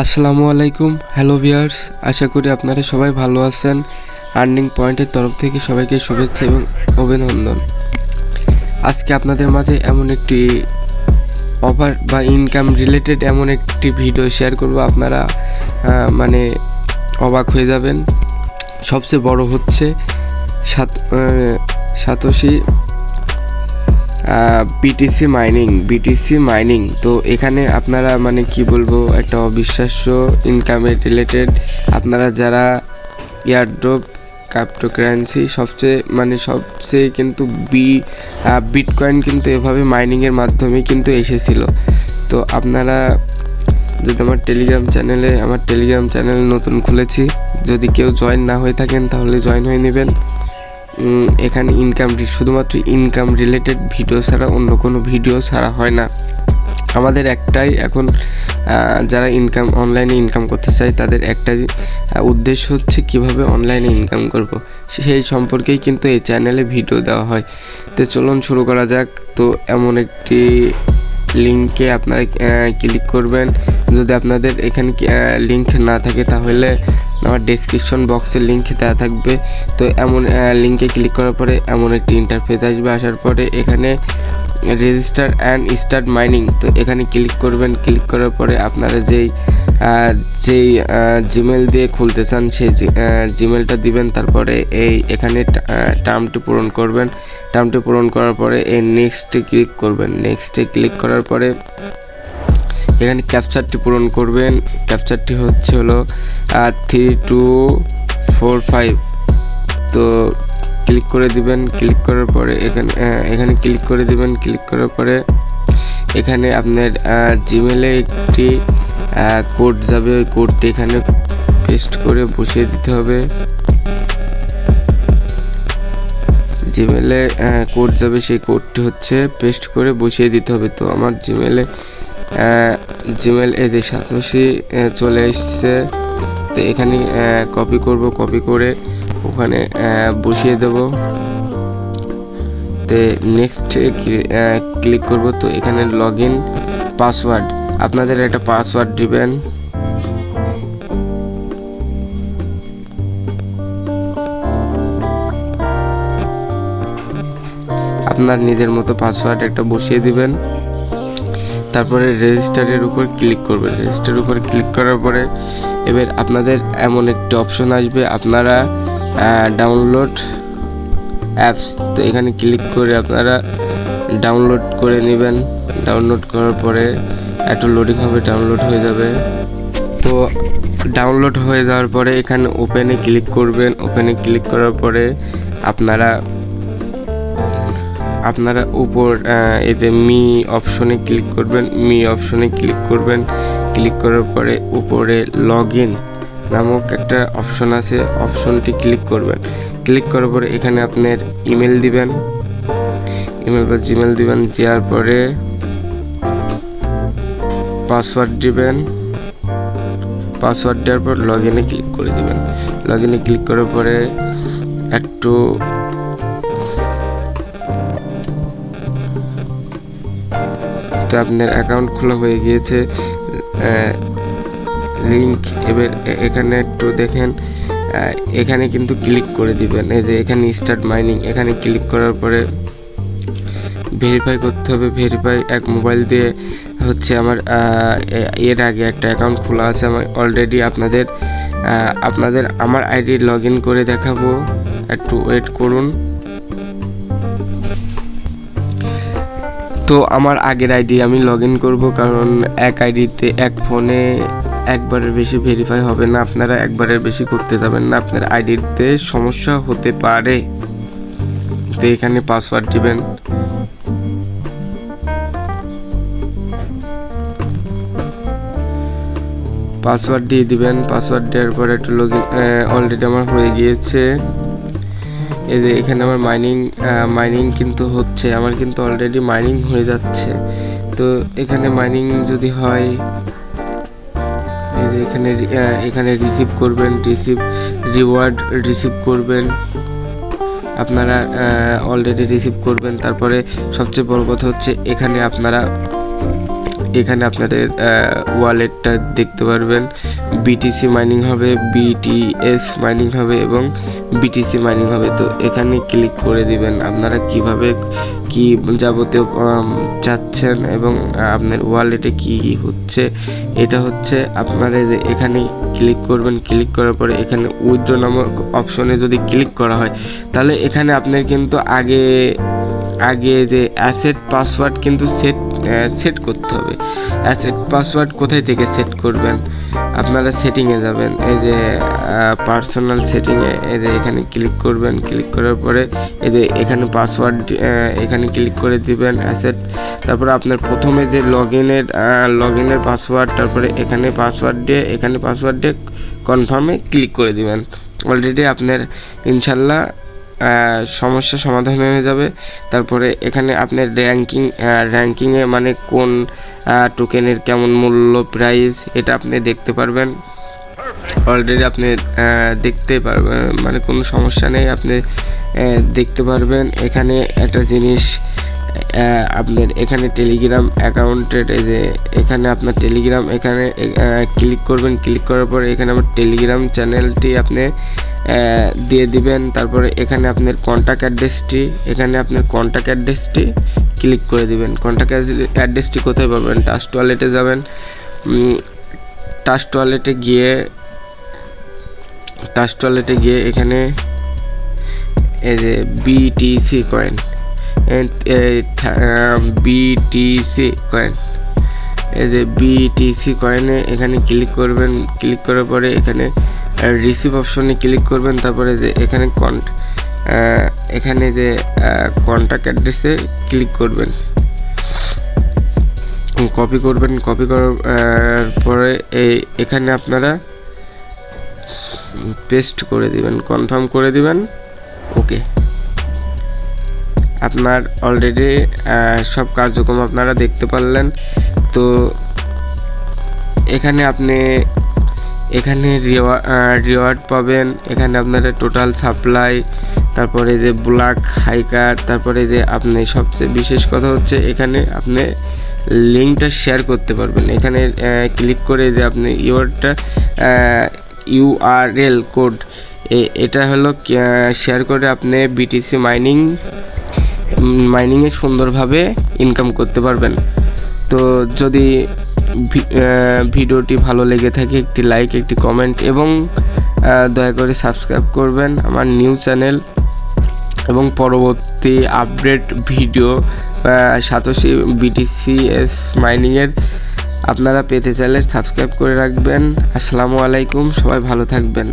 আসসালামু আলাইকুম, hello viewers, আশা করি আপনারা সবাই ভালো আছেন। আর্নিং পয়েন্টের তরফ থেকে সবাইকে শুভেচ্ছা এবং অভিনন্দন। আজকে আপনাদের মাঝে এমন একটি অফার বা ইনকাম রিলেটেড এমন একটি ভিডিও শেয়ার করব, আপনারা মানে অবাক হয়ে যাবেন। সবচেয়ে বড় হচ্ছে সাতোশি বিটিসি মাইনিং। তো এখানে আপনারা মানে কি বলবো, একটা অবিশ্বাস্য ইনকামের রিলেটেড। আপনারা যারা এয়ারড্রপ ক্রিপ্টোকারেন্সি সবচেয়ে কিন্তু বিটকয়েন কিন্তু এভাবে মাইনিংয়ের মাধ্যমে কিন্তু এসেছিল। তো আপনারা যদি আমার টেলিগ্রাম চ্যানেল নতুন খুলেছি, যদি কেউ জয়েন না হয়ে থাকেন তাহলে জয়েন হয়ে নেবেন। এখানে শুধুমাত্র ইনকাম রিলেটেড ভিডিও ছাড়া অন্য কোনো ভিডিও ছাড়া হয় না। আমাদের একটাই এখন যারা অনলাইনে ইনকাম করতে চায় তাদের একটাই উদ্দেশ্য হচ্ছে কিভাবে অনলাইনে ইনকাম করব, সেই সম্পর্কেই কিন্তু এই চ্যানেলে ভিডিও দেওয়া হয়। তো চলুন শুরু করা যাক। তো এমন একটি লিঙ্কে আপনারা ক্লিক করবেন। যদি আপনাদের এখানে লিঙ্ক না থাকে তাহলে আমার ডেসক্রিপশন বক্সে লিঙ্ক দেওয়া থাকবে। তো এমন লিঙ্কে ক্লিক করার পরে এমন একটি ইন্টারফেস আসবে। আসার পরে এখানে রেজিস্টার অ্যান্ড স্টার্ট মাইনিং, তো এখানে ক্লিক করবেন। ক্লিক করার পরে আপনারা যেই জিমেল দিয়ে খুলতে চান সেই জিমেলটা দিবেন। তারপরে এখানে টার্মটি পূরণ করবেন। টার্মটি পূরণ করার পরে এই নেক্সটে ক্লিক করবেন। নেক্সটে ক্লিক করার পরে এখানে ক্যাপচারটি পূরণ করবেন। ক্যাপচারটি হলো 3245। তো ক্লিক করে দিবেন। ক্লিক করার পরে এখানে ক্লিক করে দিবেন। ক্লিক করার পরে এখানে আপনার জিমেলে একটি কোড যাবে, ওই কোডটি এখানে পেস্ট করে বসিয়ে দিতে হবে। জিমেলে কোড যাবে, সেই কোডটি হচ্ছে পেস্ট করে বসিয়ে দিতে হবে। তো আমার জিমেল এই যে সাতোশি চলে এসছে। তো এখানে কপি করে ওখানে বসিয়ে দেব। তো নেক্সট ক্লিক করব। তো এখানে লগ ইন পাসওয়ার্ড, আপনাদের একটা পাসওয়ার্ড দিবেন। আপনার নিজের মতো পাসওয়ার্ড একটা বসিয়ে দিবেন। তারপরে রেজিস্টারের উপর ক্লিক করবেন। রেজিস্টারের উপর ক্লিক করার পরে এবার আপনাদের এমন একটি অপশন আসবে, আপনারা ডাউনলোড অ্যাপস। তো এখানে ক্লিক করে আপনারা ডাউনলোড করে নেবেন। ডাউনলোড করার পরে একটু লোডিং হবে, ডাউনলোড হয়ে যাবে। তো ডাউনলোড হয়ে যাওয়ার পরে এখানে ওপেনে ক্লিক করবেন। ওপেনে ক্লিক করার পরে আপনারা উপর এতে মি অপশনে ক্লিক করবেন। ক্লিক করার পরে উপরে লগ ইন নামক একটা অপশন আছে, অপশনটি ক্লিক করবেন। ক্লিক করার পরে এখানে আপনার ইমেল দিবেন, ইমেল বা জিমেল দিবেন। দেওয়ার পরে পাসওয়ার্ড দিবেন। পাসওয়ার্ড দেওয়ার পর লগ ইনে ক্লিক করে দিবেন। লগ ইনে ক্লিক করার পরে একটু তো আপনার অ্যাকাউন্ট খোলা হয়ে গিয়েছে। লিঙ্ক এবার এখানে একটু দেখেন, এখানে কিন্তু ক্লিক করে দিবেন। এই যে এখানে স্টার্ট মাইনিং, এখানে ক্লিক করার পরে ভেরিফাই করতে হবে। ভেরিফাই এক মোবাইল দিয়ে হচ্ছে আমার এর আগে একটা অ্যাকাউন্ট খোলা আছে আমার অলরেডি। আপনাদের আমার আইডি লগ ইন করে দেখাবো, একটু ওয়েট করুন। তো আমার আগের আইডি আমি লগ ইন করবো, কারণ এক আইডিতে এক ফোনে একবারের বেশি ভেরিফাই হবে না। আপনারা একবারের বেশি করতে যাবেন না, আপনার আইডিতে সমস্যা হতে পারে। তো এখানে পাসওয়ার্ড দিবেন। পাসওয়ার্ড দিয়ে দিবেন। পাসওয়ার্ড দেওয়ার পরে একটু লগ ইন অলরেডি আমার হয়ে গিয়েছে। এই যে এখানে আমার মাইনিং কিন্তু হচ্ছে, আমার কিন্তু অলরেডি মাইনিং হয়ে যাচ্ছে। তো এখানে মাইনিং যদি হয়, এই যে এখানে রিসিভ করবেন, রিওয়ার্ড রিসিভ করবেন। আপনারা অলরেডি রিসিভ করবেন। তারপরে সবচেয়ে বড় কথা হচ্ছে এখানে আপনারা এখানে আপনাদের ওয়ালেটটা দেখতে পারবেন। বিটিসি মাইনিং হবে, বিটিএস মাইনিং হবে এবং বিটিসি মাইনিং হবে। তো এখানে ক্লিক করে দিবেন আপনারা কিভাবে কি যাবতীয় চাচ্ছেন এবং আপনার ওয়ালেটে কি হচ্ছে। এটা হচ্ছে আপনারা এখানে ক্লিক করবেন। ক্লিক করার পরে এখানে উইথড্র নামক অপশনে যদি ক্লিক করা হয় তাহলে এখানে আপনার কিন্তু আগে যে অ্যাসেট পাসওয়ার্ড কিন্তু সেট করতে হবে। অ্যাসেট পাসওয়ার্ড কোথায় থেকে সেট করবেন, আপনারা সেটিংয়ে যাবেন, এই যে পার্সোনাল সেটিংয়ে, এই যে এখানে ক্লিক করবেন। ক্লিক করার পরে এই যে এখানে পাসওয়ার্ড এখানে ক্লিক করে দিবেন অ্যাসেট। তারপরে আপনার প্রথমে যে লগ ইনের পাসওয়ার্ড, তারপরে এখানে পাসওয়ার্ড দিয়ে কনফার্মে ক্লিক করে দিবেন। অলরেডি আপনার ইনশাল্লাহ সমস্যা সমাধান হয়ে যাবে। তারপরে এখানে আপনার র্যাঙ্কিংয়ে মানে কোন টোকেনের কেমন মূল্য, প্রাইস, এটা আপনি দেখতে পারবেন। অলরেডি আপনি দেখতে পারবেন, মানে কোনো সমস্যা নেই, আপনি দেখতে পারবেন। এখানে একটা জিনিস আপনার এখানে টেলিগ্রাম অ্যাকাউন্টের, এই যে এখানে আপনার টেলিগ্রাম, এখানে ক্লিক করবেন। ক্লিক করার পরে এখানে আমার টেলিগ্রাম চ্যানেলটি আপনি দিয়ে দিবেন। তারপরে এখানে আপনার কন্ট্যাক্ট অ্যাড্রেসটি ক্লিক করে দিবেন। কন্ট্যাক্ট অ্যাড্রেসটি কোথায় পাবেন, টাস্ক ওয়ালেটে যাবেন। টাস্ক ওয়ালেটে গিয়ে এখানে এই যে বিটিসি কয়েন, এই যে বিটিসি কয়েনে এখানে ক্লিক করবেন। ক্লিক করার পরে এখানে রিসিভ অপশনে ক্লিক করবেন। তারপরে যে এখানে যে কন্ট্যাক্ট অ্যাড্রেসে ক্লিক করবেন, কপি করার পরে এখানে আপনারা পেস্ট করে দিবেন, কনফার্ম করে দিবেন। ওকে, আপনার অলরেডি সব কার্যক্রম আপনারা দেখতে পারলেন। তো এখানে রিওয়ার্ড পাবেন। এখানে আপনারা টোটাল সাপ্লাই, তারপরে যে ব্ল্যাক হাইকার, তারপরে যে আপনি সবচেয়ে বিশেষ কথা হচ্ছে এখানে আপনি লিঙ্কটা শেয়ার করতে পারবেন। এখানে ক্লিক করে যে আপনি ইউআরএল কোড এটা হলো শেয়ার করে আপনি বিটিসি মাইনিংয়ে সুন্দরভাবে ইনকাম করতে পারবেন। তো যদি ভিডিওটি ভালো লেগে থাকে একটি লাইক, একটি কমেন্ট এবং দয়া করে সাবস্ক্রাইব করবেন আমার নিউ চ্যানেল। এবং পরবর্তী আপডেট ভিডিও সাতোশি বিটিসিএস মাইনিংয়ের আপনারা পেতে চাইলে সাবস্ক্রাইব করে রাখবেন। আসসালামু আলাইকুম, সবাই ভালো থাকবেন।